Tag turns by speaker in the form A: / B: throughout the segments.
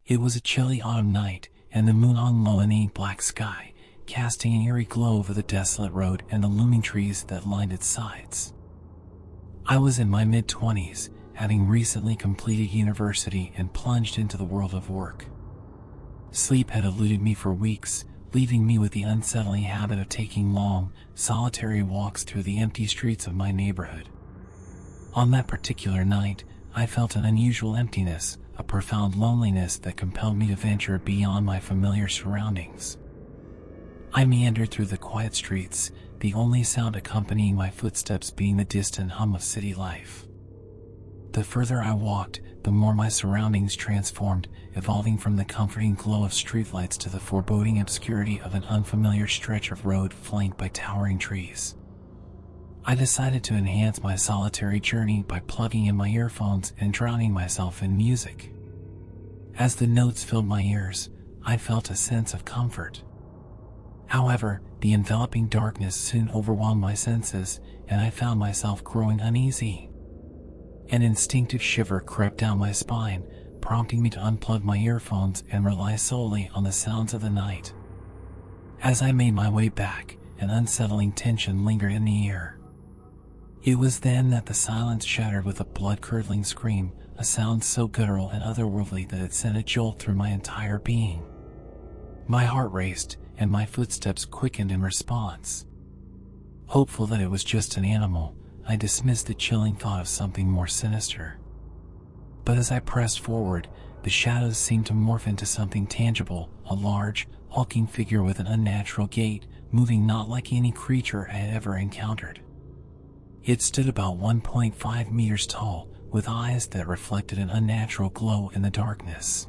A: It was a chilly autumn night, and the moon hung low in the ink-black sky, casting an eerie glow over the desolate road and the looming trees that lined its sides. I was in my mid-20s, having recently completed university and plunged into the world of work. Sleep had eluded me for weeks, leaving me with the unsettling habit of taking long, solitary walks through the empty streets of my neighborhood. On that particular night, I felt an unusual emptiness, a profound loneliness that compelled me to venture beyond my familiar surroundings. I meandered through the quiet streets, the only sound accompanying my footsteps being the distant hum of city life. The further I walked, the more my surroundings transformed, evolving from the comforting glow of streetlights to the foreboding obscurity of an unfamiliar stretch of road flanked by towering trees. I decided to enhance my solitary journey by plugging in my earphones and drowning myself in music. As the notes filled my ears, I felt a sense of comfort. However, the enveloping darkness soon overwhelmed my senses, and I found myself growing uneasy. An instinctive shiver crept down my spine, prompting me to unplug my earphones and rely solely on the sounds of the night. As I made my way back, an unsettling tension lingered in the air. It was then that the silence shattered with a blood-curdling scream, a sound so guttural and otherworldly that it sent a jolt through my entire being. My heart raced, and my footsteps quickened in response. Hopeful that it was just an animal, I dismissed the chilling thought of something more sinister. But as I pressed forward, the shadows seemed to morph into something tangible, a large, hulking figure with an unnatural gait, moving not like any creature I had ever encountered. It stood about 1.5 meters tall, with eyes that reflected an unnatural glow in the darkness.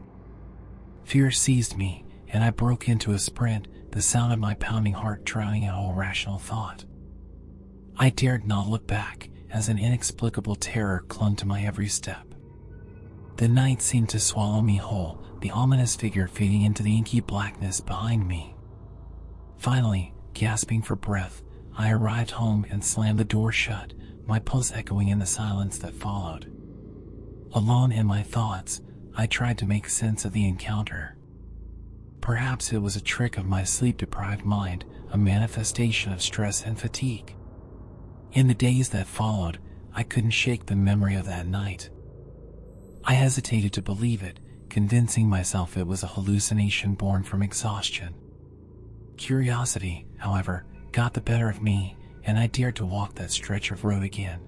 A: Fear seized me, and I broke into a sprint, the sound of my pounding heart drowning out all rational thought. I dared not look back, as an inexplicable terror clung to my every step. The night seemed to swallow me whole, the ominous figure fading into the inky blackness behind me. Finally, gasping for breath, I arrived home and slammed the door shut, my pulse echoing in the silence that followed. Alone in my thoughts, I tried to make sense of the encounter. Perhaps it was a trick of my sleep-deprived mind, a manifestation of stress and fatigue. In the days that followed, I couldn't shake the memory of that night. I hesitated to believe it, convincing myself it was a hallucination born from exhaustion. Curiosity, however, got the better of me, and I dared to walk that stretch of road again.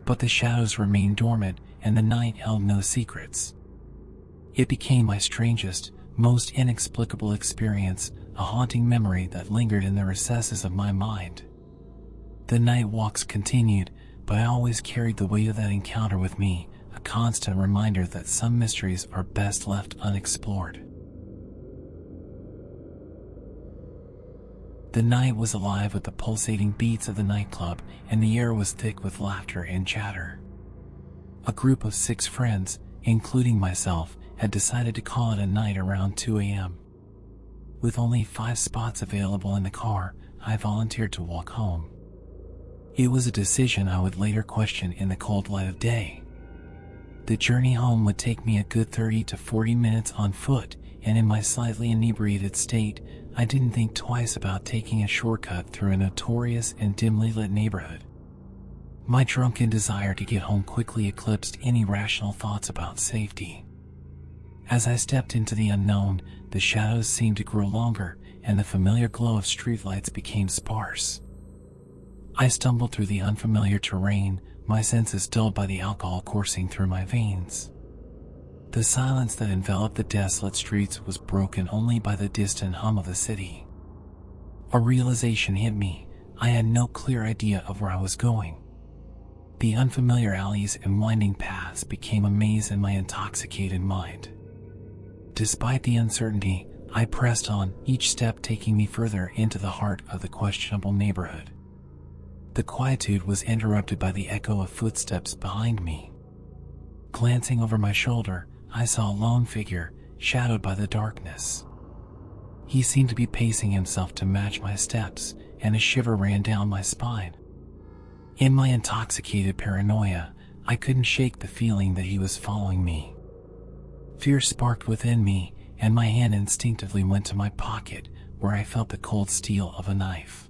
A: But the shadows remained dormant, and the night held no secrets. It became my strangest, most inexplicable experience, a haunting memory that lingered in the recesses of my mind. The night walks continued, but I always carried the weight of that encounter with me, a constant reminder that some mysteries are best left unexplored. The night was alive with the pulsating beats of the nightclub, and the air was thick with laughter and chatter. A group of 6 friends, including myself, had decided to call it a night around 2 a.m. With only 5 spots available in the car, I volunteered to walk home. It was a decision I would later question in the cold light of day. The journey home would take me a good 30 to 40 minutes on foot, and in my slightly inebriated state, I didn't think twice about taking a shortcut through a notorious and dimly lit neighborhood. My drunken desire to get home quickly eclipsed any rational thoughts about safety. As I stepped into the unknown, the shadows seemed to grow longer, and the familiar glow of streetlights became sparse. I stumbled through the unfamiliar terrain, my senses dulled by the alcohol coursing through my veins. The silence that enveloped the desolate streets was broken only by the distant hum of the city. A realization hit me. I had no clear idea of where I was going. The unfamiliar alleys and winding paths became a maze in my intoxicated mind. Despite the uncertainty, I pressed on, each step taking me further into the heart of the questionable neighborhood. The quietude was interrupted by the echo of footsteps behind me. Glancing over my shoulder, I saw a lone figure, shadowed by the darkness. He seemed to be pacing himself to match my steps, and a shiver ran down my spine. In my intoxicated paranoia, I couldn't shake the feeling that he was following me. Fear sparked within me, and my hand instinctively went to my pocket, where I felt the cold steel of a knife.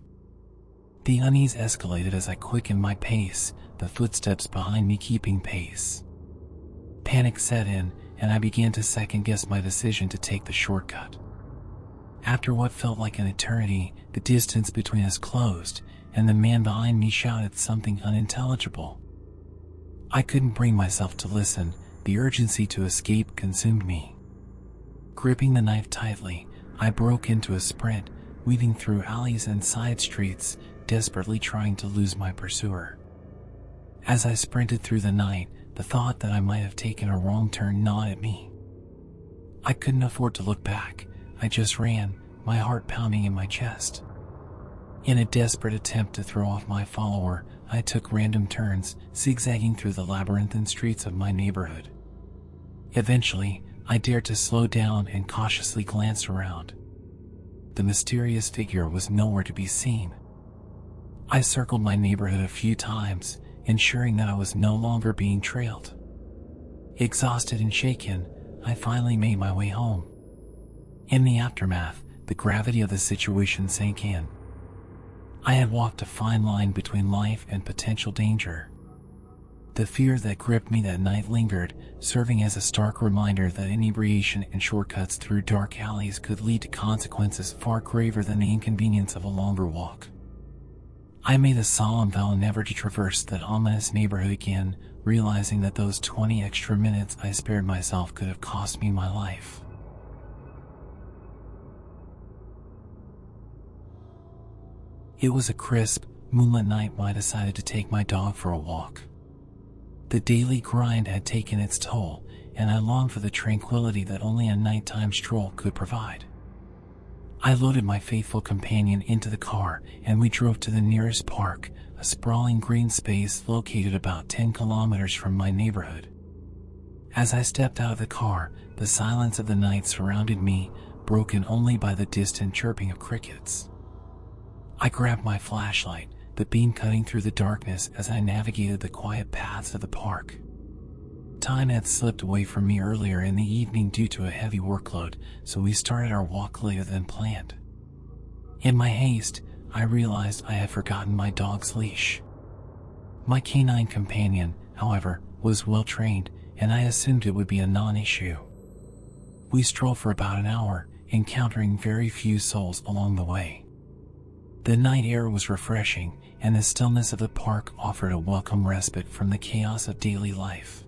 A: The unease escalated as I quickened my pace, the footsteps behind me keeping pace. Panic set in, and I began to second-guess my decision to take the shortcut. After what felt like an eternity, the distance between us closed, and the man behind me shouted something unintelligible. I couldn't bring myself to listen. The urgency to escape consumed me. Gripping the knife tightly, I broke into a sprint, weaving through alleys and side streets, desperately trying to lose my pursuer. As I sprinted through the night, the thought that I might have taken a wrong turn gnawed at me. I couldn't afford to look back. I just ran, my heart pounding in my chest. In a desperate attempt to throw off my follower, I took random turns, zigzagging through the labyrinthine streets of my neighborhood. Eventually, I dared to slow down and cautiously glanced around. The mysterious figure was nowhere to be seen. I circled my neighborhood a few times, ensuring that I was no longer being trailed. Exhausted and shaken, I finally made my way home. In the aftermath, the gravity of the situation sank in. I had walked a fine line between life and potential danger. The fear that gripped me that night lingered, serving as a stark reminder that inebriation and shortcuts through dark alleys could lead to consequences far graver than the inconvenience of a longer walk. I made a solemn vow never to traverse that ominous neighborhood again, realizing that those 20 extra minutes I spared myself could have cost me my life. It was a crisp, moonlit night when I decided to take my dog for a walk. The daily grind had taken its toll, and I longed for the tranquility that only a nighttime stroll could provide. I loaded my faithful companion into the car, and we drove to the nearest park, a sprawling green space located about 10 kilometers from my neighborhood. As I stepped out of the car, the silence of the night surrounded me, broken only by the distant chirping of crickets. I grabbed my flashlight, the beam cutting through the darkness as I navigated the quiet paths of the park. Time had slipped away from me earlier in the evening due to a heavy workload, so we started our walk later than planned. In my haste, I realized I had forgotten my dog's leash. My canine companion, however, was well trained, and I assumed it would be a non-issue. We strolled for about an hour, encountering very few souls along the way. The night air was refreshing, and the stillness of the park offered a welcome respite from the chaos of daily life.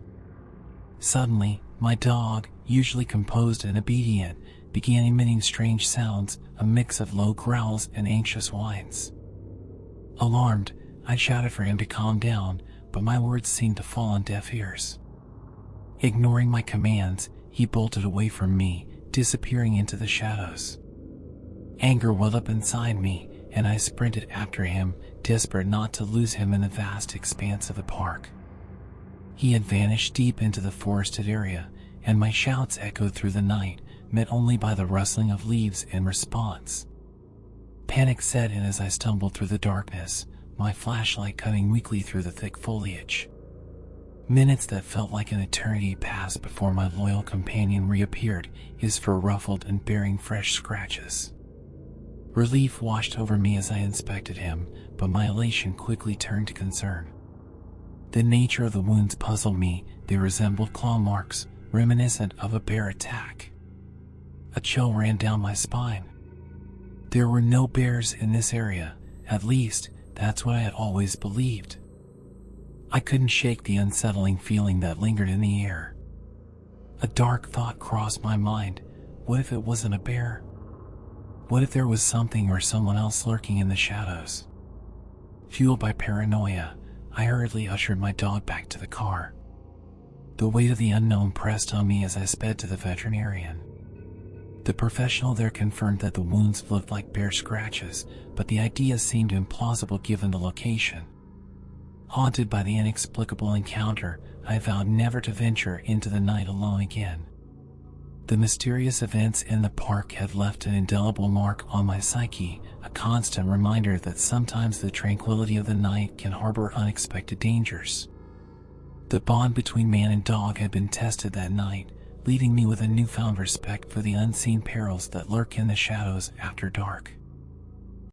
A: Suddenly, my dog, usually composed and obedient, began emitting strange sounds, a mix of low growls and anxious whines. Alarmed, I shouted for him to calm down, but my words seemed to fall on deaf ears. Ignoring my commands, he bolted away from me, disappearing into the shadows. Anger welled up inside me, and I sprinted after him, desperate not to lose him in the vast expanse of the park. He had vanished deep into the forested area, and my shouts echoed through the night, met only by the rustling of leaves in response. Panic set in as I stumbled through the darkness, my flashlight cutting weakly through the thick foliage. Minutes that felt like an eternity passed before my loyal companion reappeared, his fur ruffled and bearing fresh scratches. Relief washed over me as I inspected him, but my elation quickly turned to concern. The nature of the wounds puzzled me. They resembled claw marks, reminiscent of a bear attack. A chill ran down my spine. There were no bears in this area, at least, that's what I had always believed. I couldn't shake the unsettling feeling that lingered in the air. A dark thought crossed my mind. What if it wasn't a bear? What if there was something or someone else lurking in the shadows? Fueled by paranoia, I hurriedly ushered my dog back to the car. The weight of the unknown pressed on me as I sped to the veterinarian. The professional there confirmed that the wounds looked like bear scratches, but the idea seemed implausible given the location. Haunted by the inexplicable encounter, I vowed never to venture into the night alone again. The mysterious events in the park had left an indelible mark on my psyche, a constant reminder that sometimes the tranquility of the night can harbor unexpected dangers. The bond between man and dog had been tested that night, leaving me with a newfound respect for the unseen perils that lurk in the shadows after dark.